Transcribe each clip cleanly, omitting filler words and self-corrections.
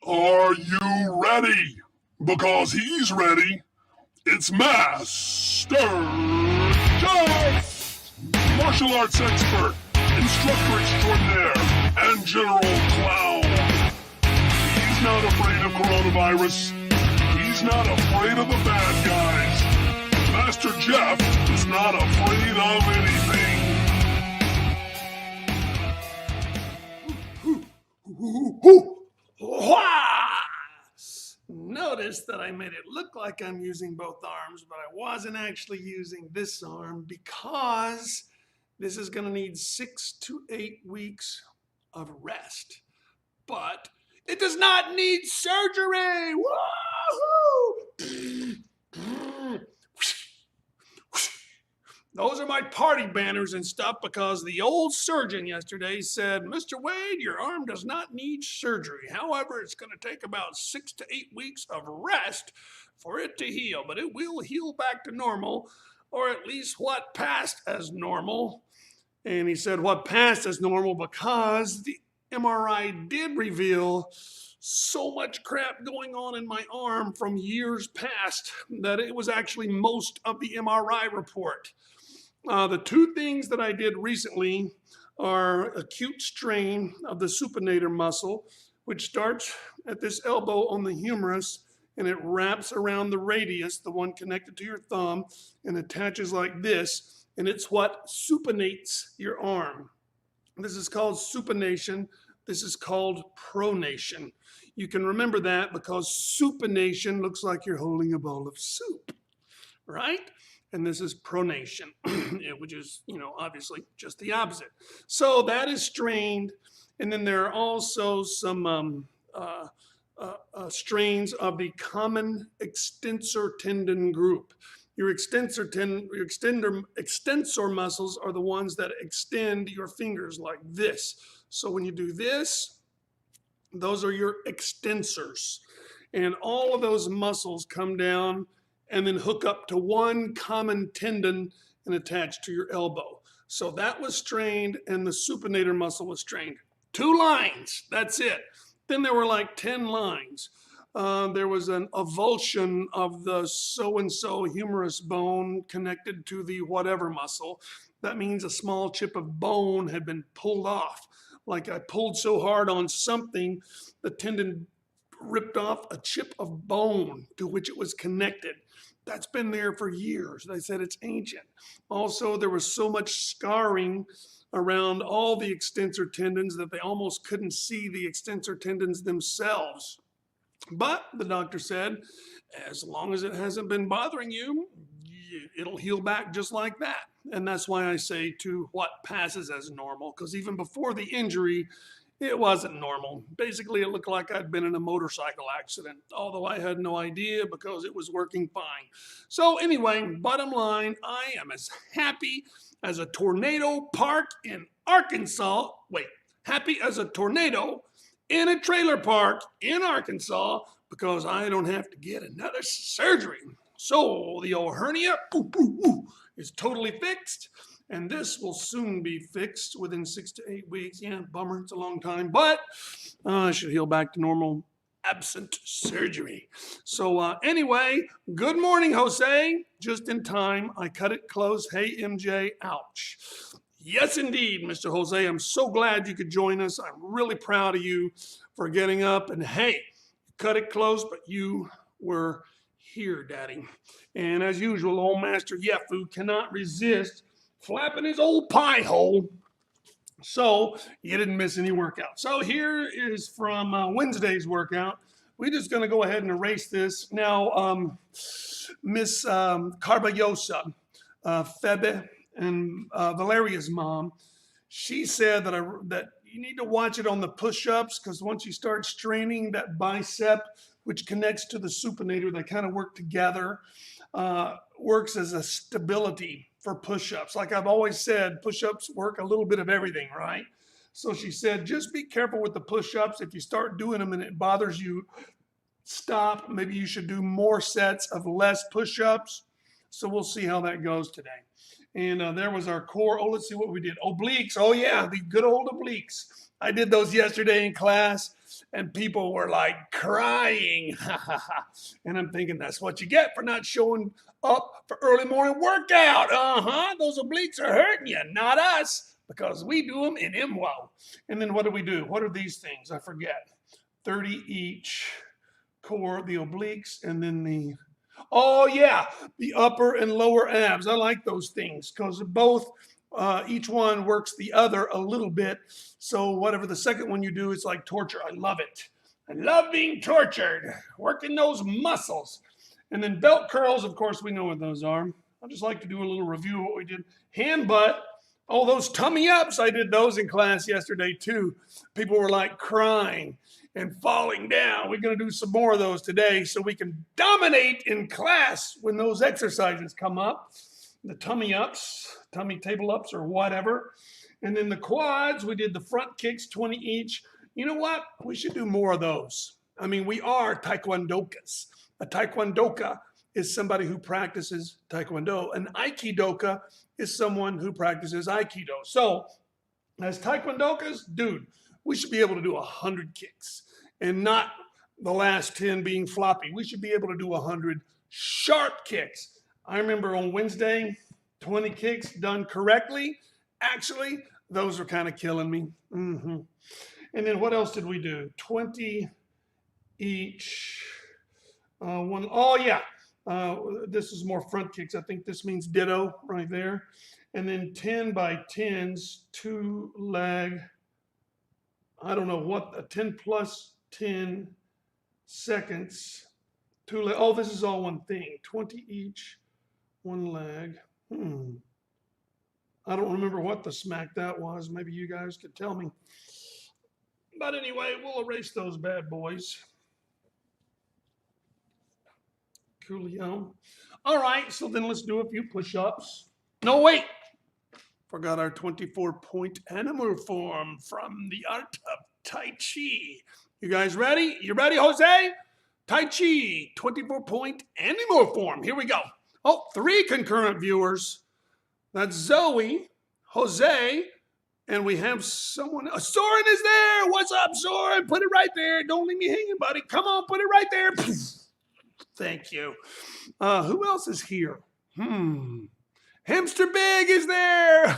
Are you ready? Because he's ready. It's Master Jeff, martial arts expert, instructor extraordinaire, and general clown. He's not afraid of coronavirus. He's not afraid of the bad guys. Master Jeff is not afraid of anything. Notice that I made it look like I'm using both arms, but I wasn't actually using this arm because this is going to need 6 to 8 weeks of rest. But it does not need surgery! Woohoo! Those are my party banners and stuff because the old surgeon yesterday said, Mr. Wade, your arm does not need surgery. However, it's going to take about 6 to 8 weeks of rest for it to heal, but it will heal back to normal, or at least what passed as normal. And he said what passed as normal because the MRI did reveal so much crap going on in my arm from years past that it was actually most of the MRI report. The two things that I did recently are acute strain of the supinator muscle, which starts at this elbow on the humerus and it wraps around the radius, the one connected to your thumb, and attaches like this, and it's what supinates your arm. This is called supination. This is called pronation. You can remember that because supination looks like you're holding a bowl of soup, right? And this is pronation, which is, obviously just the opposite. So that is strained. And then there are also some strains of the common extensor tendon group. Your extensor muscles are the ones that extend your fingers like this. So when you do this, those are your extensors. And all of those muscles come down and then hook up to one common tendon and attach to your elbow. So that was strained and the supinator muscle was strained. 2 lines, that's it. Then there were like 10 lines. There was an avulsion of the so-and-so humerus bone connected to the whatever muscle. That means a small chip of bone had been pulled off. Like I pulled so hard on something, the tendon ripped off a chip of bone to which it was connected. That's been there for years. They said it's ancient. Also, there was so much scarring around all the extensor tendons that they almost couldn't see the extensor tendons themselves. But the doctor said, as long as it hasn't been bothering you, it'll heal back just like that. And that's why I say to what passes as normal, because even before the injury, it wasn't normal. Basically, it looked like I'd been in a motorcycle accident, although I had no idea because it was working fine. So anyway, bottom line, I am as happy as a tornado park in Arkansas. Wait, happy as a tornado in a trailer park in Arkansas because I don't have to get another surgery. So the old hernia is totally fixed. And this will soon be fixed within 6 to 8 weeks. Yeah, bummer, it's a long time, but I should heal back to normal absent surgery. So anyway, good morning, Jose. Just in time, I cut it close. Hey, MJ, ouch. Yes, indeed, Mr. Jose. I'm so glad you could join us. I'm really proud of you for getting up. And hey, you cut it close, but you were here, Daddy. And as usual, old Master Yefu cannot resist flapping his old pie hole, so you didn't miss any workout. So here is from Wednesday's workout. We're just going to go ahead and erase this. Now, Miss Carballosa, Febe, and Valeria's mom, she said that you need to watch it on the push-ups because once you start straining that bicep, which connects to the supinator, they kind of work together, works as a stability for push-ups. Like I've always said, push-ups work a little bit of everything, right? So she said, just be careful with the push-ups. If you start doing them and it bothers you, stop. Maybe you should do more sets of less push-ups. So we'll see how that goes today. And there was our core. Oh, let's see what we did. Obliques. Oh, yeah, the good old obliques. I did those yesterday in class, and people were like crying. And I'm thinking, that's what you get for not showing up for early morning workout. Those obliques are hurting you, not us, because we do them in MWO. And then what do? What are these things? I forget. 30 each. Core, the obliques, and then the, oh yeah, the upper and lower abs. I like those things because both, each one works the other a little bit. So whatever the second one you do, it's like torture. I love it. I love being tortured, working those muscles. And then belt curls, of course, we know what those are. I'd just like to do a little review of what we did. Hand butt. Oh, those tummy ups, I did those in class yesterday too. People were like crying and falling down. We're going to do some more of those today so we can dominate in class when those exercises come up. The tummy ups, tummy table ups or whatever. And then the quads, we did the front kicks, 20 each. You know what? We should do more of those. I mean, we are taekwondokas. A taekwondoka is somebody who practices taekwondo. An aikidoka is someone who practices aikido. So as taekwondokas, dude, we should be able to do 100 kicks and not the last 10 being floppy. We should be able to do 100 sharp kicks. I remember on Wednesday, 20 kicks done correctly. Actually, those are kind of killing me. And then what else did we do? 20 each. One. Oh yeah. This is more front kicks. I think this means ditto right there. And then 10 by 10s, 2 leg. I don't know what, a 10 plus 10 seconds. 2 leg. Oh, this is all one thing. 20 each, 1 leg. I don't remember what the smack that was. Maybe you guys could tell me. But anyway, we'll erase those bad boys. Coolio. All right, so then let's do a few push-ups. No, wait. Forgot our 24-point animal form from the art of Tai Chi. You guys ready? You ready, Jose? Tai Chi, 24-point animal form. Here we go. Oh, 3 concurrent viewers. That's Zoe, Jose, and we have someone. Soren is there. What's up, Soren? Put it right there. Don't leave me hanging, buddy. Come on, put it right there. Thank you. Who else is here? Hamster Big is there.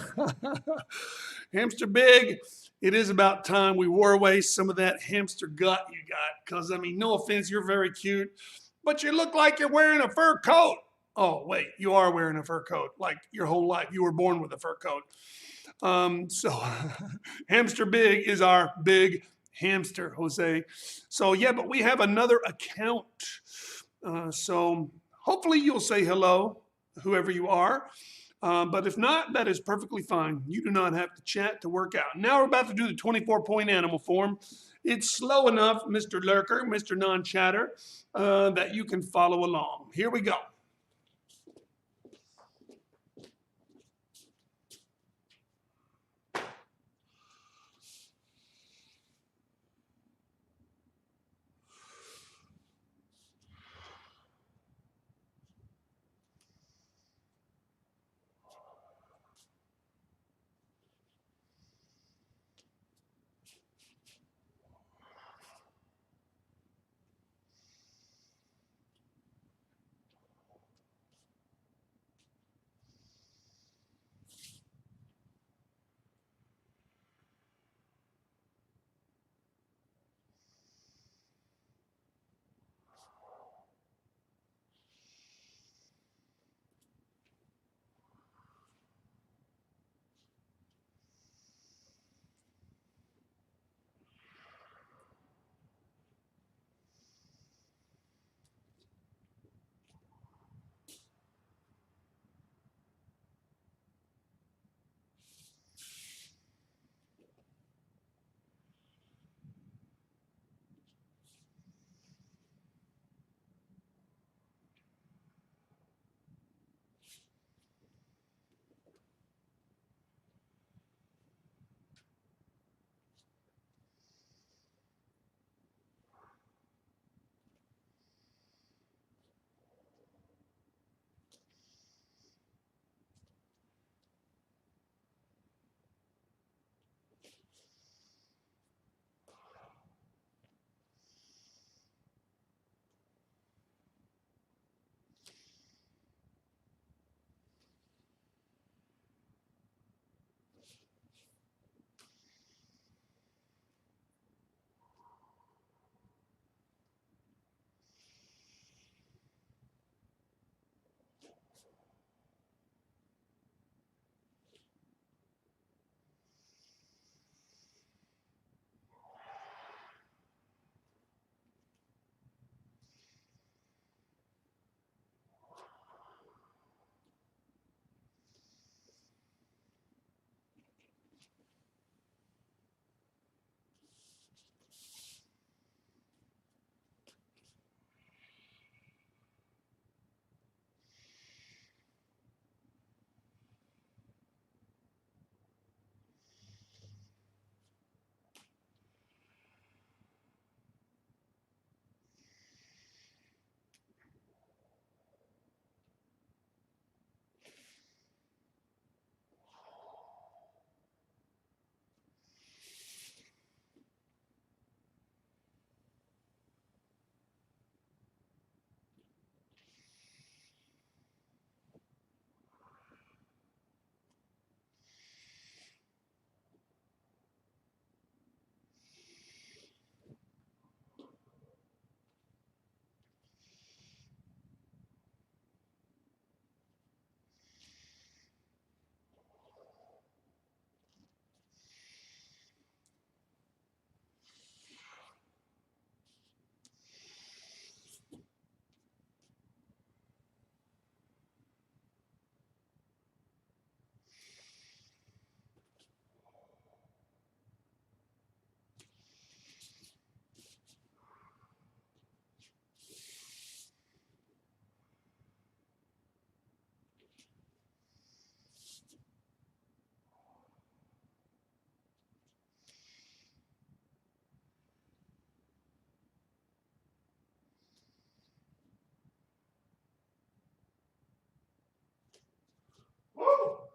Hamster Big, it is about time we wore away some of that hamster gut you got. Because, I mean, no offense, you're very cute, but you look like you're wearing a fur coat. Oh, wait, you are wearing a fur coat. Like your whole life, you were born with a fur coat. So Hamster Big is our big hamster, Jose. So, yeah, but we have another account. So hopefully you'll say hello, whoever you are. But if not, that is perfectly fine. You do not have to chat to work out. Now we're about to do the 24-point animal form. It's slow enough, Mr. Lurker, Mr. Non-Chatter, that you can follow along. Here we go.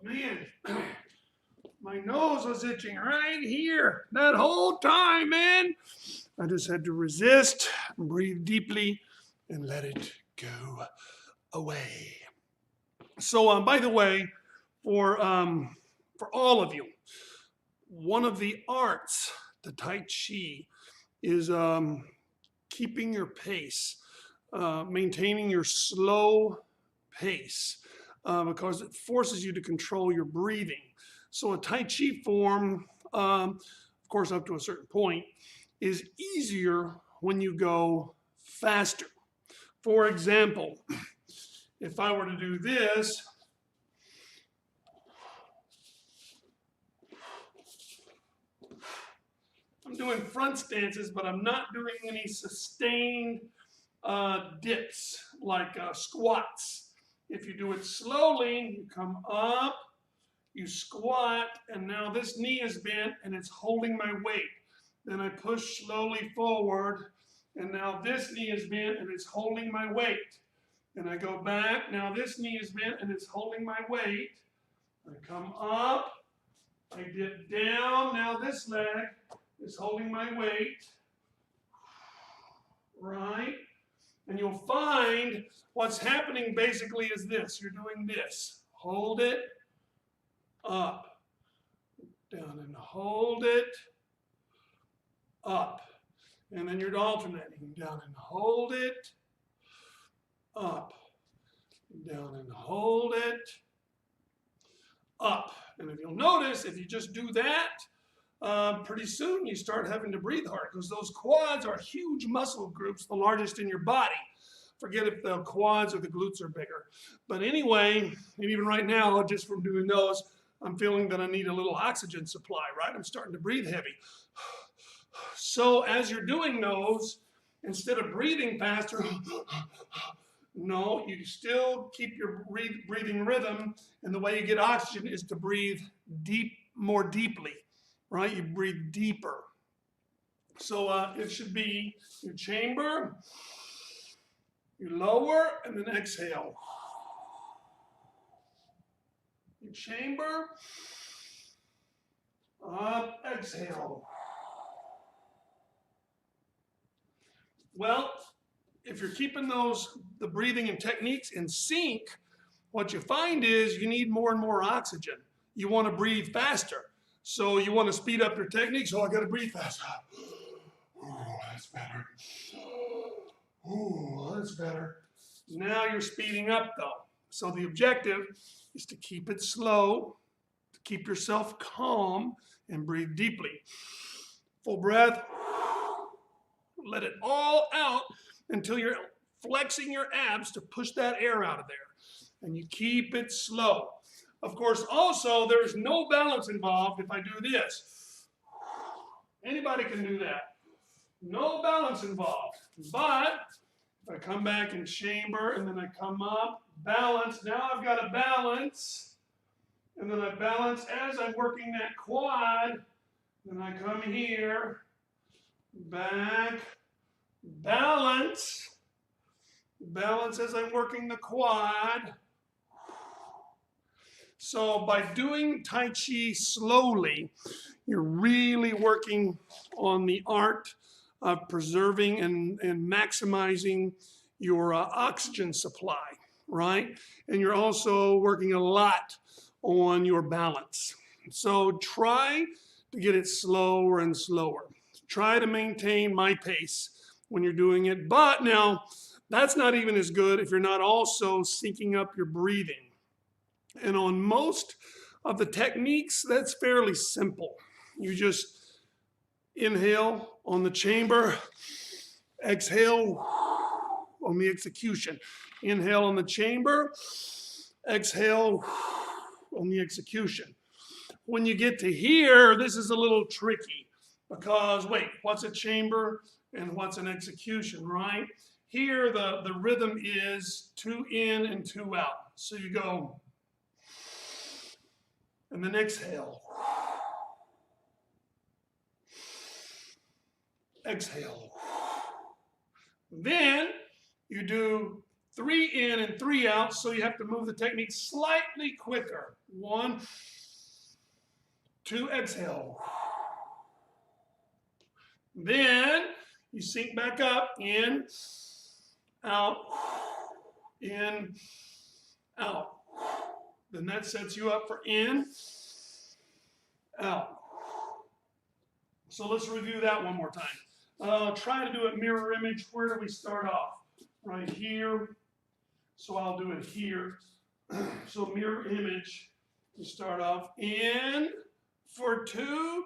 Man, my nose was itching right here that whole time, man. I just had to resist, breathe deeply, and let it go away. So, by the way, for all of you, one of the arts, the Tai Chi, is keeping your pace, maintaining your slow pace, because it forces you to control your breathing. So a Tai Chi form, of course, up to a certain point, is easier when you go faster. For example, if I were to do this, I'm doing front stances, but I'm not doing any sustained dips like squats. If you do it slowly, you come up, you squat, and now this knee is bent and it's holding my weight. Then I push slowly forward, and now this knee is bent and it's holding my weight. And I go back, now this knee is bent and it's holding my weight. I come up, I dip down, now this leg is holding my weight, right? And you'll find what's happening basically is this. You're doing this. Hold it, up, down, and hold it, up. And then you're alternating down and hold it, up, down and hold it, up. And if you'll notice, if you just do that, pretty soon you start having to breathe hard because those quads are huge muscle groups, the largest in your body. Forget if the quads or the glutes are bigger. But anyway, and even right now, just from doing those, I'm feeling that I need a little oxygen supply, right? I'm starting to breathe heavy. So as you're doing those, instead of breathing faster, no, you still keep your breathing rhythm, and the way you get oxygen is to breathe more deeply, right? You breathe deeper. So it should be your chamber, you lower, and then exhale. Your chamber, up, exhale. Well, if you're keeping the breathing and techniques in sync, what you find is you need more and more oxygen. You want to breathe faster. So you want to speed up your techniques. Oh, I got to breathe faster. Oh, that's better. Oh, that's better. Now you're speeding up though. So the objective is to keep it slow, to keep yourself calm, and breathe deeply. Full breath. Let it all out until you're flexing your abs to push that air out of there. And you keep it slow. Of course, also, there's no balance involved if I do this. Anybody can do that. No balance involved. But if I come back in chamber and then I come up, balance. Now I've got to balance. And then I balance as I'm working that quad. Then I come here, back, balance. Balance as I'm working the quad. So by doing Tai Chi slowly, you're really working on the art of preserving and maximizing your oxygen supply, right? And you're also working a lot on your balance. So try to get it slower and slower. Try to maintain my pace when you're doing it. But now, that's not even as good if you're not also syncing up your breathing. And on most of the techniques, that's fairly simple. You just inhale on the chamber, exhale on the execution. Inhale on the chamber, exhale on the execution. When you get to here, this is a little tricky because, wait, what's a chamber and what's an execution, right? Here, the rhythm is 2 in and 2 out. So you go, and then exhale. Exhale. Then you do 3 in and 3 out, so you have to move the technique slightly quicker. 1, 2, exhale. Then you sink back up, in, out, in, out. Then that sets you up for in, out. So let's review that one more time. Try to do it mirror image. Where do we start off? Right here. So I'll do it here. So mirror image. You start off in for 2,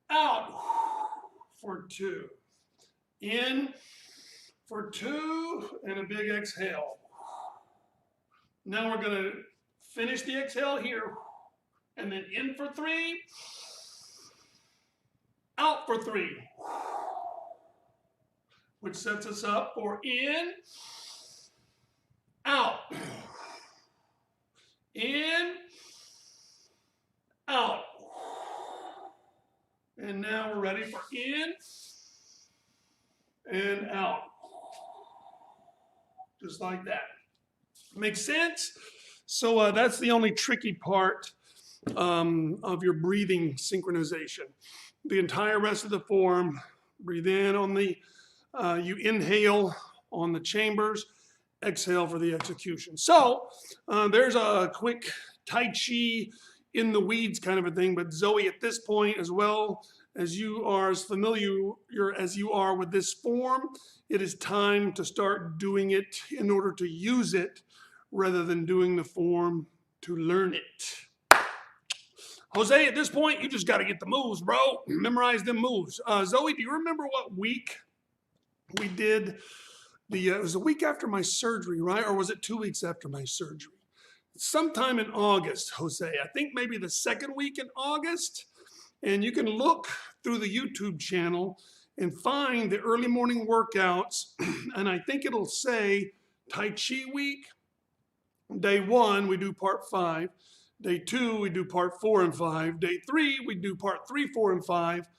out for 2. In for 2, and a big exhale. Now we're going to finish the exhale here, and then in for 3, out for 3, which sets us up for in, out, in, out. And now we're ready for in and out. Just like that. Make sense? So that's the only tricky part of your breathing synchronization. The entire rest of the form, breathe in on the, you inhale on the chambers, exhale for the execution. So there's a quick Tai Chi in the weeds kind of a thing, but Zoe, at this point, as well as you are as familiar as you are with this form, it is time to start doing it in order to use it rather than doing the form to learn it. Jose, at this point, you just got to get the moves, bro. Memorize them moves. Zoe, do you remember what week we did it was a week after my surgery, right? Or was it 2 weeks after my surgery? Sometime in August, Jose. I think maybe the second week in August. And you can look through the YouTube channel and find the early morning workouts. And I think it'll say Tai Chi week. Day 1, we do part 5. Day 2, we do part 4 and 5. Day 3, we do part 3, 4, and 5.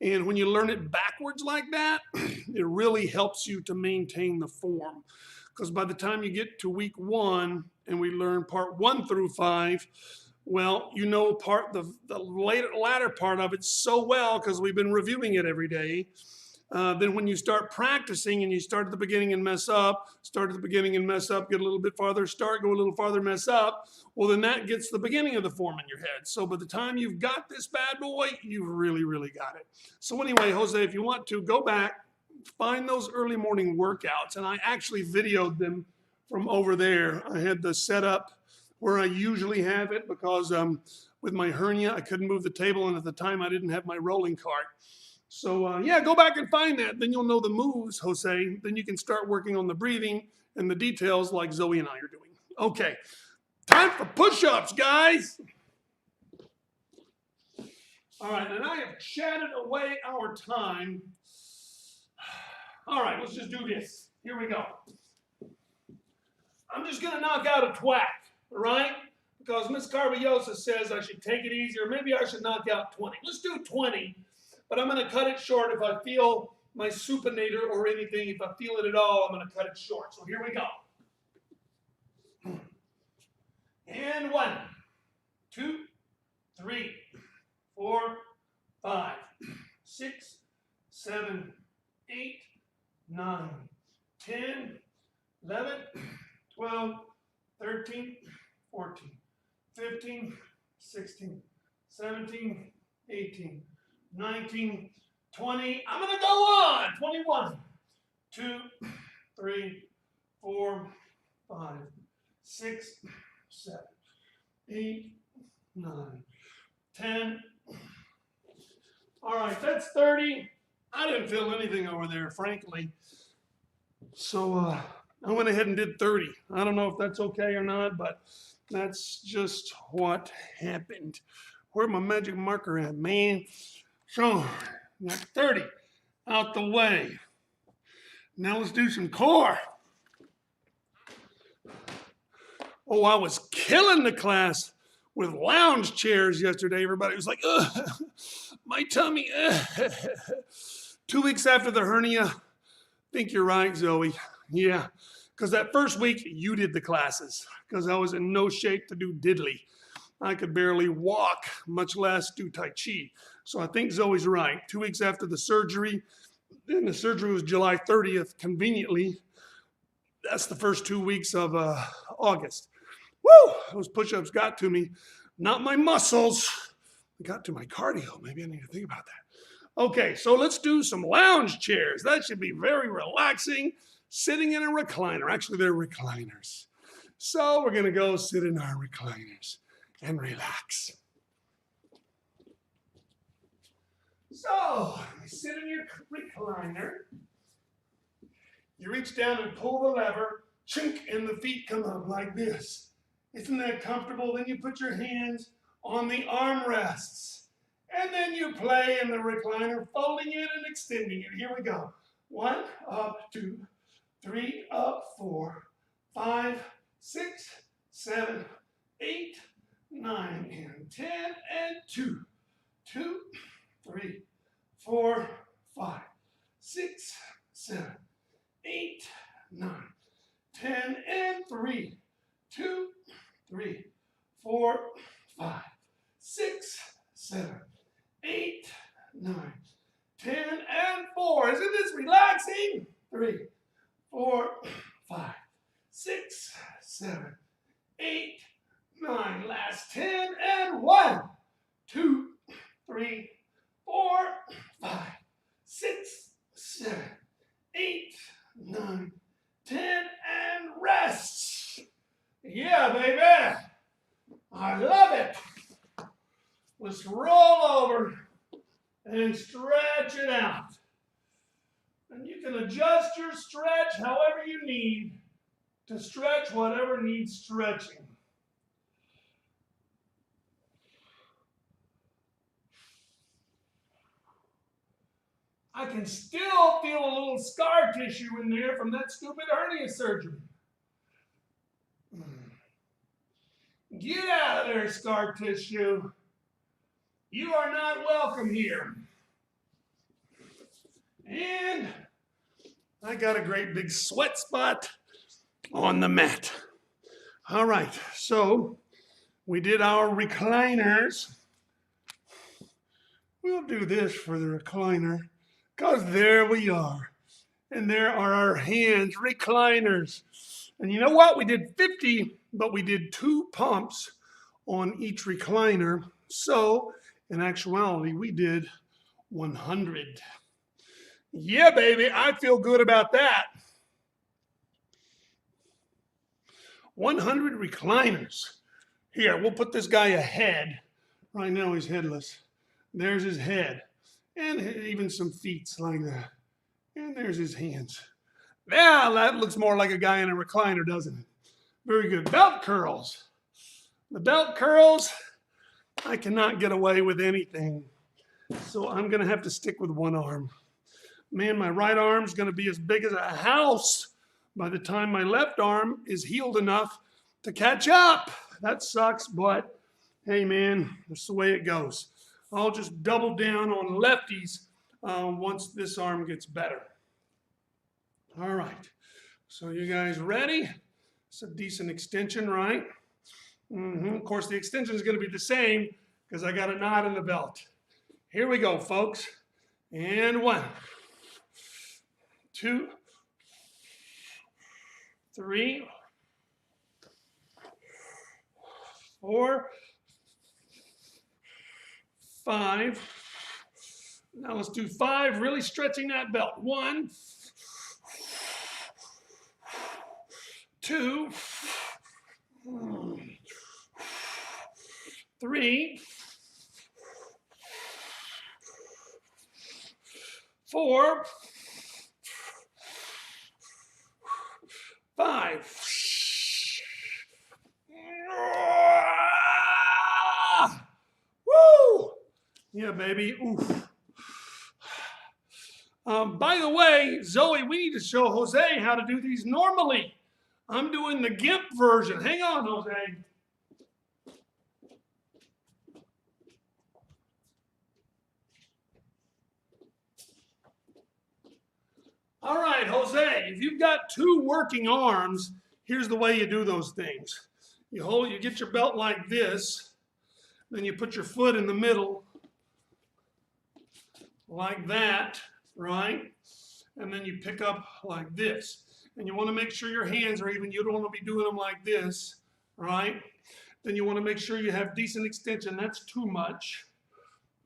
And when you learn it backwards like that, it really helps you to maintain the form. Because by the time you get to week 1 and we learn part 1 through 5, well, you know the latter part of it so well because we've been reviewing it every day. Then when you start practicing and you start at the beginning and mess up, start at the beginning and mess up, get a little bit farther, start, go a little farther, mess up, well, then that gets the beginning of the form in your head. So by the time you've got this bad boy, you've really, really got it. So anyway, Jose, if you want to, go back, find those early morning workouts. And I actually videoed them from over there. I had the setup where I usually have it because with my hernia, I couldn't move the table. And at the time, I didn't have my rolling cart. So yeah, go back and find that. Then you'll know the moves, Jose. Then you can start working on the breathing and the details like Zoe and I are doing. Okay, time for push-ups, guys. All right, and I have chatted away our time. All right, let's just do this. Here we go. I'm just going to knock out a twack, all right? Because Miss Carballosa says I should take it easier. Maybe I should knock out 20. Let's do 20. But I'm going to cut it short if I feel my supinator or anything. If I feel it at all, I'm going to cut it short. So here we go. And 1, 2, 3, 4, 5, 6, 7, 8, 9, 10, 11, 12, 13, 14, 15, 16, 17, 18, 19, 20. I'm going to go on. 21, 2, 3, 4, 5, 6, 7, 8, 9, 10. All right, that's 30. I didn't feel anything over there, frankly. So I went ahead and did 30. I don't know if that's okay or not, but that's just what happened. Where's my magic marker at, man? So, got 30 out the way. Now let's do some core. Oh, I was killing the class with lounge chairs yesterday. Everybody was like, ugh, my tummy. Ugh. 2 weeks after the hernia. I think you're right, Zoe. Yeah, because that first week you did the classes because I was in no shape to do diddly. I could barely walk, much less do Tai Chi. So I think Zoe's right. 2 weeks after the surgery, and the surgery was July 30th, conveniently. That's the first 2 weeks of August. Woo! Those push-ups got to me. Not my muscles. They got to my cardio. Maybe I need to think about that. Okay, so let's do some lounge chairs. That should be very relaxing. Sitting in a recliner. Actually, they're recliners. So we're going to go sit in our recliners and relax. So, you sit in your recliner. You reach down and pull the lever, chink, and the feet come up like this. Isn't that comfortable? Then you put your hands on the armrests. And then you play in the recliner, folding it and extending it. Here we go. 1, up, 2, 3, up, 4, 5, 6, 7, 8, 9, and 10, and 2, 2, 3, 4, 5, 6, 7, 8, 9, 10, and 3, 2, 3, 4, 5, 6, 7, 8, 9, 10, and 4. Isn't this relaxing? 3, 4, 5, 6, 7, 8, 9. Last 10, and 1, 2, 3, 4, 5, 6, 7, 8, 9, 10, and rest. Yeah, baby. I love it. Let's roll over and stretch it out. And you can adjust your stretch however you need to stretch whatever needs stretching. I can still feel a little scar tissue in there from that stupid hernia surgery. Get out of there, scar tissue. You are not welcome here. And I got a great big sweat spot on the mat. All right, so we did our recliners. We'll do this for the recliner, because there we are. And there are our hands, recliners. And you know what? We did 50, but we did 2 pumps on each recliner. So in actuality, we did 100. Yeah, baby, I feel good about that. 100 recliners. Here, we'll put this guy ahead. Right now he's headless. There's his head. And even some feet like that. And there's his hands. Yeah, that looks more like a guy in a recliner, doesn't it? Very good. Belt curls. The belt curls, I cannot get away with anything. So I'm going to have to stick with one arm. Man, my right arm's going to be as big as a house by the time my left arm is healed enough to catch up. That sucks, but hey, man, that's the way it goes. I'll just double down on lefties once this arm gets better. All right, so you guys ready? It's a decent extension, right? Of course, the extension is going to be the same because I got a knot in the belt. Here we go, folks. And 1, 2, 3, 4, 5. Now let's do 5, really stretching that belt. 1, 2, 3, 4, 5. Woo! Yeah, baby. Oof. By the way, Zoe, we need to show Jose how to do these normally. I'm doing the GIMP version. Hang on, Jose. All right, Jose, if you've got 2 working arms, here's the way you do those things. You get your belt like this, then you put your foot in the middle like that, right? And then you pick up like this. And you want to make sure your hands are even. You don't want to be doing them like this, right? Then you want to make sure you have decent extension. That's too much.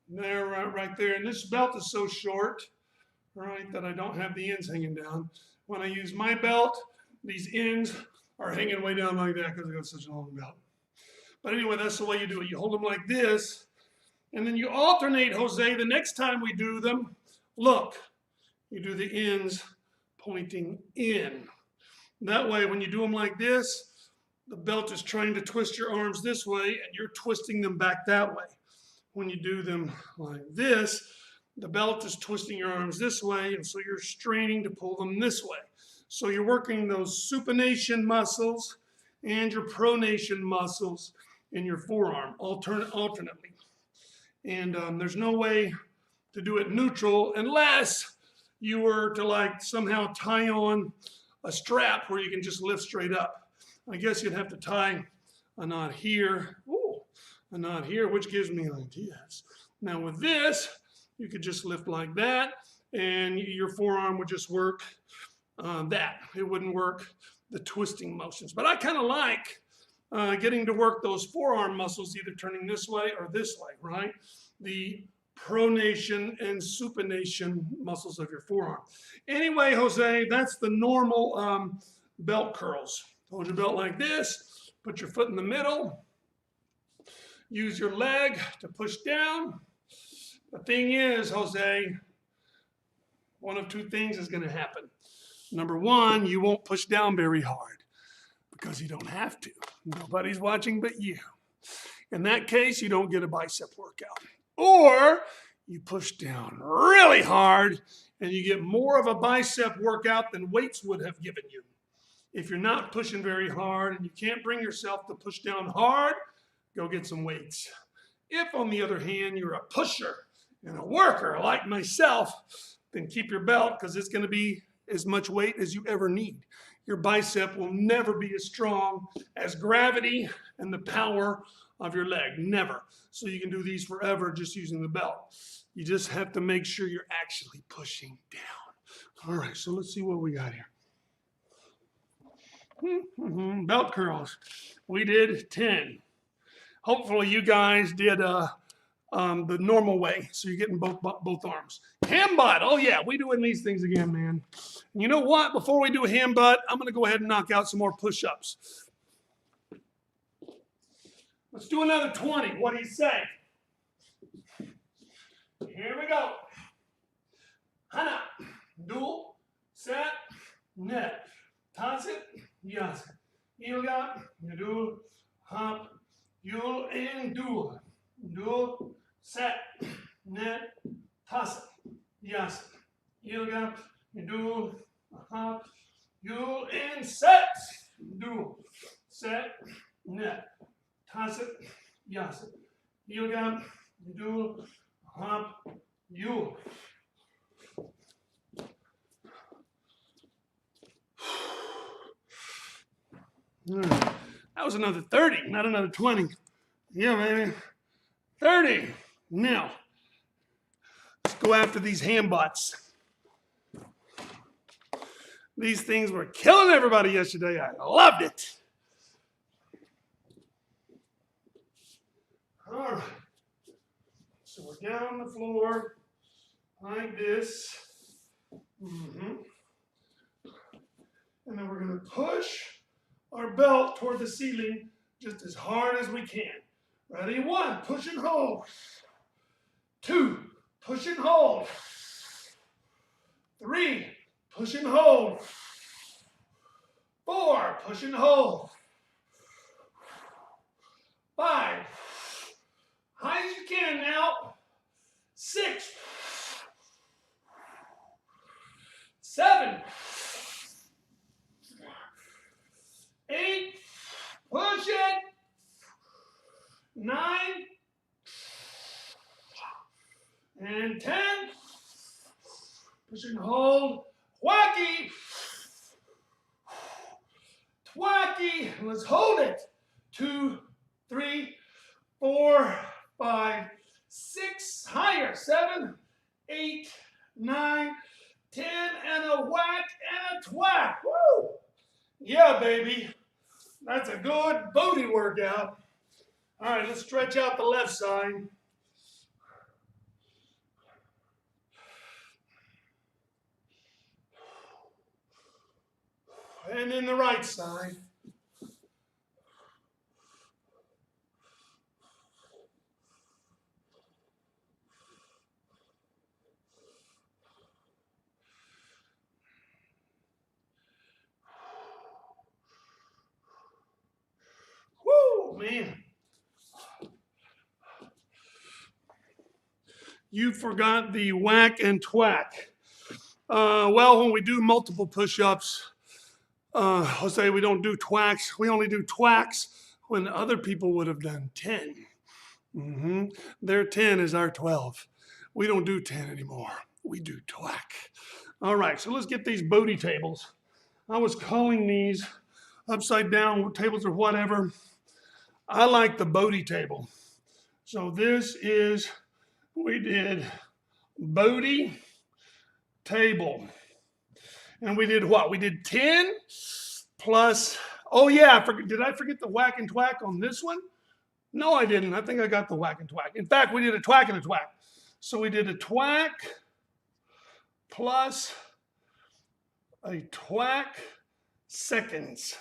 There, right there. And this belt is so short, right, that I don't have the ends hanging down. When I use my belt, these ends are hanging way down like that because I got such a long belt. But anyway, that's the way you do it. You hold them like this, and then you alternate, Jose. The next time we do them, look, you do the ends pointing in. That way, when you do them like this, the belt is trying to twist your arms this way, and you're twisting them back that way. When you do them like this, the belt is twisting your arms this way, and so you're straining to pull them this way. So you're working those supination muscles and your pronation muscles in your forearm alternately. And there's no way to do it neutral unless you were to like somehow tie on a strap where you can just lift straight up. I guess you'd have to tie a knot here, a knot here, which gives me ideas. Now with this, you could just lift like that, and your forearm would just work that. It wouldn't work the twisting motions. But I kind of like getting to work those forearm muscles, either turning this way or this way, right? The pronation and supination muscles of your forearm. Anyway, Jose, that's the normal belt curls. Hold your belt like this, put your foot in the middle, use your leg to push down. The thing is, Jose, one of 2 things is going to happen. Number 1, you won't push down very hard because you don't have to. Nobody's watching but you. In that case, you don't get a bicep workout. Or you push down really hard and you get more of a bicep workout than weights would have given you. If you're not pushing very hard and you can't bring yourself to push down hard, go get some weights. If, on the other hand, you're a pusher and a worker like myself, then keep your belt because it's going to be as much weight as you ever need. Your bicep will never be as strong as gravity and the power of your leg. Never. So you can do these forever just using the belt. You just have to make sure you're actually pushing down. All right, so let's see what we got here. Belt curls. We did 10. Hopefully you guys did the normal way, so you're getting both arms. Ham butt. Oh yeah, we doing these things again, man. And you know what? Before we do ham butt, I'm going to go ahead and knock out some more push-ups. Let's do another 20. What do you say? Here we go. Hana, dual, set, net. Toss it, yes. Yoga, dual, hop, yul, and dual. Dual, set, net, toss it, yes. Yoga, dual, hop, yul, and set. Dual, set, net. Toss it, yes. Yoga, dual, hop, yul. That was another 30, not another 20. Yeah, baby. 30. Now, let's go after these ham butts. These things were killing everybody yesterday. I loved it. All right. So we're down on the floor like this. And then we're going to push our belt toward the ceiling just as hard as we can. Ready? 1, push and hold. 2, push and hold. 3, push and hold. 4, push and hold. 5, high as you can now. 6, 7, 8, push it. 9 and 10. Push and hold. Wacky. wacky. Let's hold it. 2, 3, 4, 5, 6. Higher. 7, 8, 9, 10, and a whack and a twack. Woo! Yeah, baby. That's a good booty workout. All right, let's stretch out the left side. And then the right side. Woo, man. You forgot the whack and twack. Well, when we do multiple push-ups, I'll say we don't do twacks. We only do twacks when other people would have done 10. Their 10 is our 12. We don't do 10 anymore. We do twack. All right, so let's get these booty tables. I was calling these upside down tables or whatever. I like the booty table. So this is, we did booty table. And we did what? We did 10 plus, oh yeah, did I forget the whack and twack on this one? No, I didn't. I think I got the whack and twack. In fact, we did a twack and a twack. So we did a twack plus a twack seconds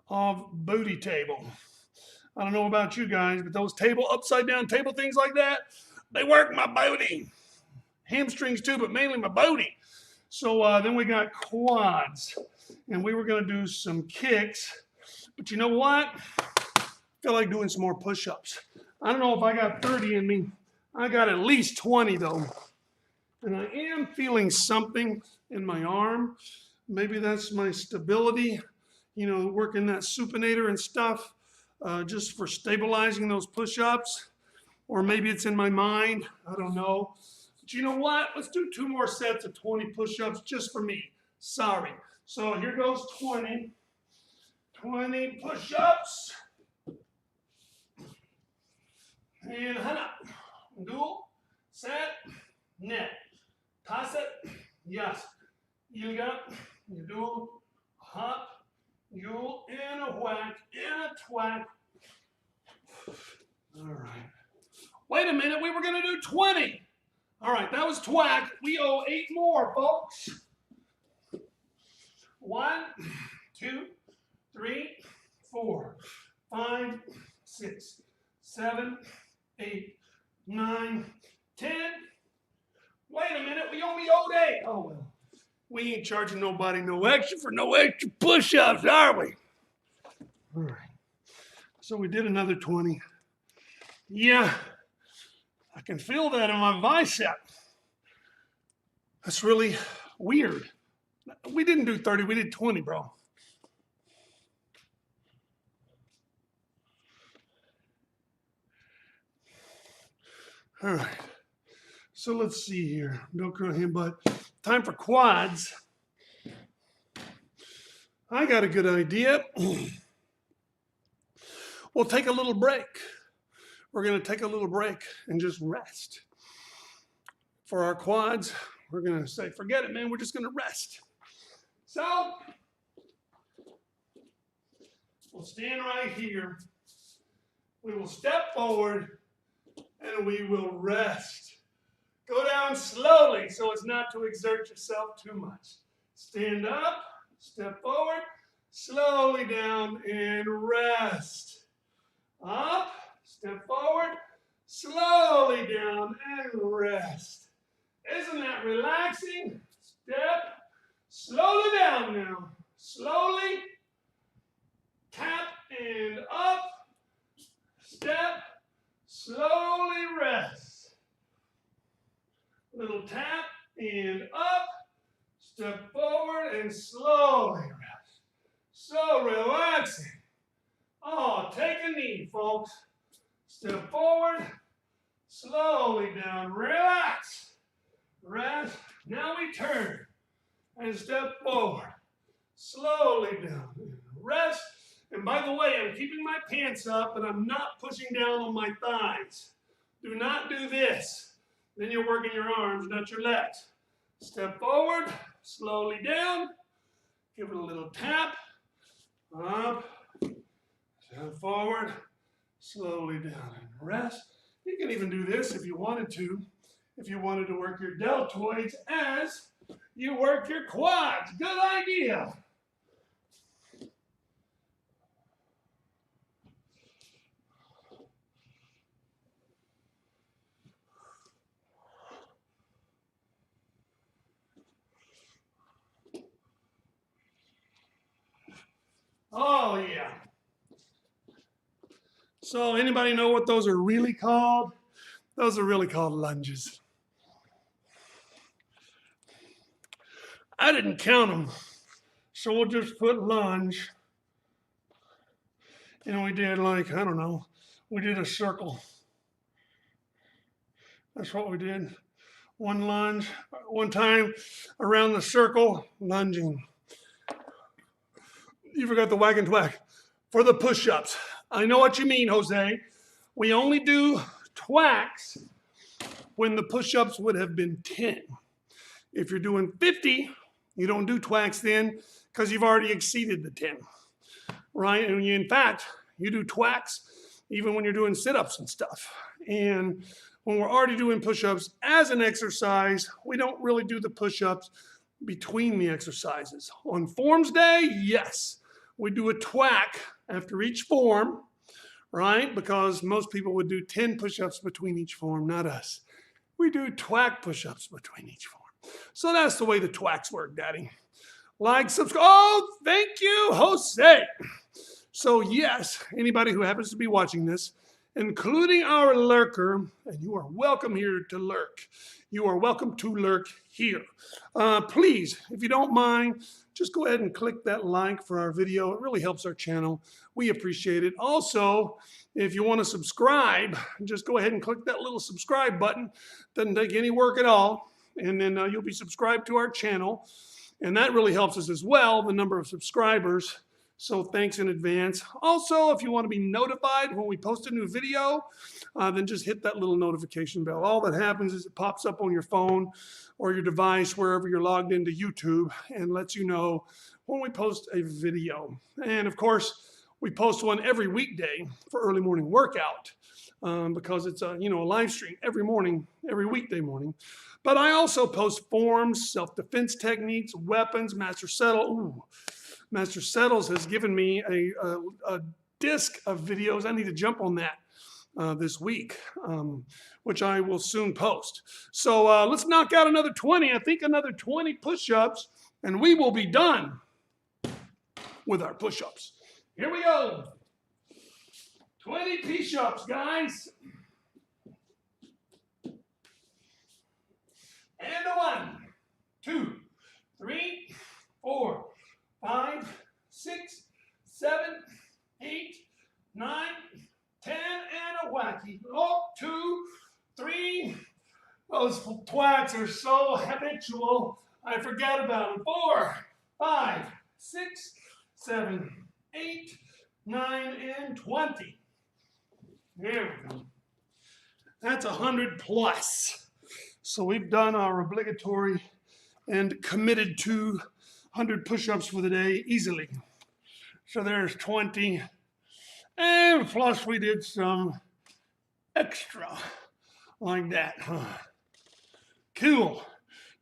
of booty table. I don't know about you guys, but those upside down table things like that, they work my booty. Hamstrings too, but mainly my booty. So then we got quads, and we were going to do some kicks. But you know what? I feel like doing some more push-ups. I don't know if I got 30 in me. I got at least 20 though. And I am feeling something in my arm. Maybe that's my stability, you know, working that supinator and stuff, just for stabilizing those push-ups. Or maybe it's in my mind. I don't know. But you know what? Let's do 2 more sets of 20 push-ups just for me. Sorry. So here goes 20. 20 push-ups. And hana. Dual. Set. Net. Toss it. Yes. You got. You do. Hop. You and a whack. And a twack. All right. Wait a minute. We were going to do 20. All right. That was twack. We owe 8 more, folks. 1, 2, 3, 4, 5, 6, 7, 8, 9, 10. Wait a minute, we only owed 8. Oh, well, we ain't charging nobody no extra for no extra push-ups, are we? All right, so we did another 20. Yeah, I can feel that in my bicep. That's really weird. We didn't do 30, we did 20, bro. All right, so let's see here. No curl hand, but time for quads. I got a good idea. We'll take a little break. We're going to take a little break and just rest. For our quads, we're going to say, forget it, man. We're just going to rest. So, we'll stand right here. We will step forward. And we will rest. Go down slowly so as not to exert yourself too much. Stand up, step forward, slowly down, and rest. Up, step forward, slowly down, and rest. Isn't that relaxing? Step, slowly down now. Slowly, tap and up, step, slowly rest. Little tap and up. Step forward and slowly rest. So relaxing. Oh, take a knee, folks. Step forward. Slowly down. Relax. Rest. Now we turn and step forward. Slowly down. rest. And by the way, I'm keeping my pants up, but I'm not pushing down on my thighs. Do not do this. Then you're working your arms, not your legs. Step forward, slowly down. Give it a little tap. Up, step forward, slowly down and rest. You can even do this if you wanted to. If you wanted to work your deltoids as you work your quads. Good idea. Oh, yeah. So anybody know what those are really called? Those are really called lunges. I didn't count them, so we'll just put lunge. And we did like, I don't know, we did a circle. That's what we did. One lunge, one time around the circle, lunging. You forgot the whack and twack. For the push-ups, I know what you mean, Jose. We only do twacks when the push-ups would have been 10. If you're doing 50, you don't do twacks then because you've already exceeded the 10, right? And in fact, you do twacks even when you're doing sit-ups and stuff. And when we're already doing push-ups as an exercise, we don't really do the push-ups between the exercises. On forms day, yes, we do a twack after each form, right? Because most people would do 10 push-ups between each form, not us. We do twack push-ups between each form. So that's the way the twacks work, Daddy. Like, subscribe. Oh, thank you, Jose. So yes, anybody who happens to be watching this, including our lurker, and you are welcome here to lurk. You are welcome to lurk here. Please, if you don't mind, just go ahead and click that like for our video. It really helps our channel. We appreciate it. Also, if you want to subscribe, just go ahead and click that little subscribe button. Doesn't take any work at all. And then you'll be subscribed to our channel. And that really helps us as well, the number of subscribers. So thanks in advance. Also, if you want to be notified when we post a new video, then just hit that little notification bell. All that happens is it pops up on your phone or your device, wherever you're logged into YouTube, and lets you know when we post a video. And of course, we post one every weekday for early morning workout because it's a live stream every morning, every weekday morning. But I also post forms, self-defense techniques, weapons, Master Settle. Ooh. Master Settles has given me a disc of videos. I need to jump on that this week, which I will soon post. So let's knock out another 20. I think another 20 push-ups, and we will be done with our push-ups. Here we go. 20 push-ups, guys. And a 1, 2, 3, 4, 5, 6, 7, 8, 9, 10, and a wacky. Oh, 2, 3. Those twacks are so habitual, I forgot about them. 4, 5, 6, 7, 8, 9, and 20. There we go. That's 100 plus. So we've done our obligatory and committed to 100 push-ups for the day easily. So there's 20. And plus we did some extra like that. Cool.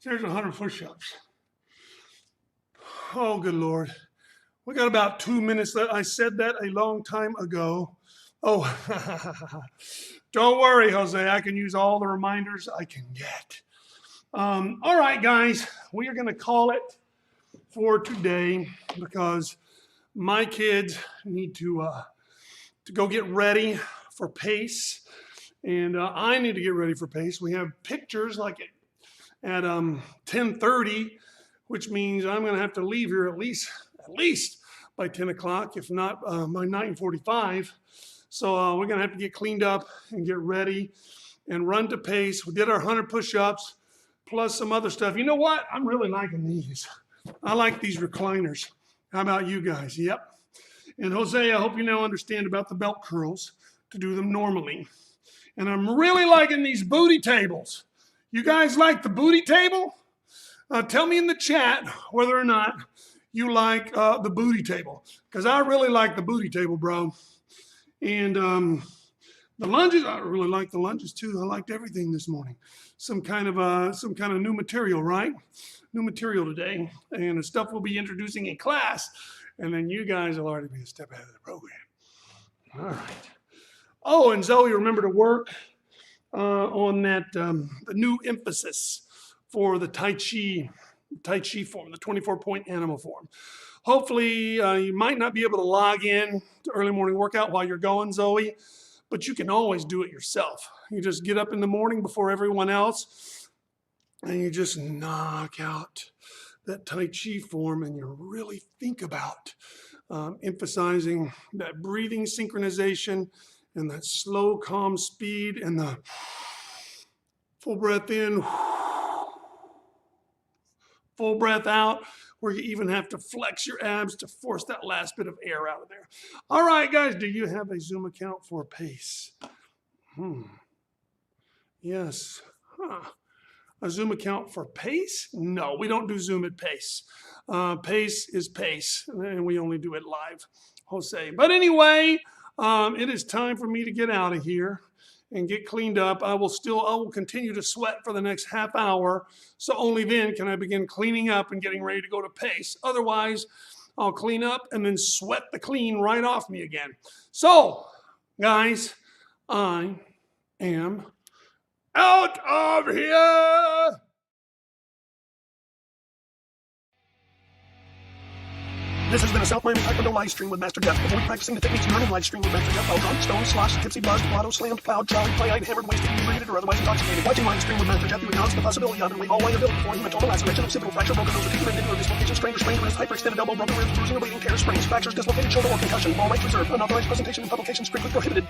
There's 100 push-ups. Oh, good Lord. We got about 2 minutes left. I said that a long time ago. Oh, don't worry, Jose. I can use all the reminders I can get. All right, guys. We are going to call it for today because my kids need to go get ready for PACE, and I need to get ready for PACE. We have pictures like at 10:30, which means I'm going to have to leave here at least by 10 o'clock, if not by 9:45. So we're going to have to get cleaned up and get ready and run to PACE. We did our 100 push-ups plus some other stuff. You know what? I'm really liking these. I like these recliners. How about you guys? Yep. And Jose, I hope you now understand about the belt curls to do them normally. And I'm really liking these booty tables. You guys like the booty table? Tell me in the chat whether or not you like the booty table, because I really like the booty table, bro. And the lunges, I really like the lunges too. I liked everything this morning. Some kind of new material, right? New material today, and the stuff we'll be introducing in class, and then you guys will already be a step ahead of the program. All right. Oh, and Zoe, remember to work on that the new emphasis for the Tai Chi form, the 24-point animal form. Hopefully, you might not be able to log in to early morning workout while you're going, Zoe, but you can always do it yourself. You just get up in the morning before everyone else, and you just knock out that Tai Chi form, and you really think about emphasizing that breathing synchronization and that slow, calm speed and the full breath in, full breath out, where you even have to flex your abs to force that last bit of air out of there. All right, guys, do you have a Zoom account for pace? Yes. A Zoom account for pace? No, we don't do Zoom at pace. Pace is pace, and we only do it live, Jose. But anyway, it is time for me to get out of here and get cleaned up. I will continue to sweat for the next half hour. So only then can I begin cleaning up and getting ready to go to pace. Otherwise, I'll clean up and then sweat the clean right off me again. So, guys, I am out of here. This has been a South Miami Taekwondo live stream with Master Jeff. Avoid practicing the techniques learned in live stream with Master Jeff while drunk, stoned, sloshed, tipsy, buzzed, blotto, slammed, plowed, charred, play-eyed, hammered, wasted, inebriated, or otherwise intoxicated. Watching live stream with Master Jeff, you acknowledge the possibility of and waive all liability for hematoma, laceration, occipital fracture, broken nose, repeated mandibular dislocation, sprained wrist, hyperextended elbow, broken ribs, bruising or bleeding, tears, sprains, fractures, dislocated shoulder, or concussion. All rights reserved. Unauthorized presentation and publication strictly prohibited.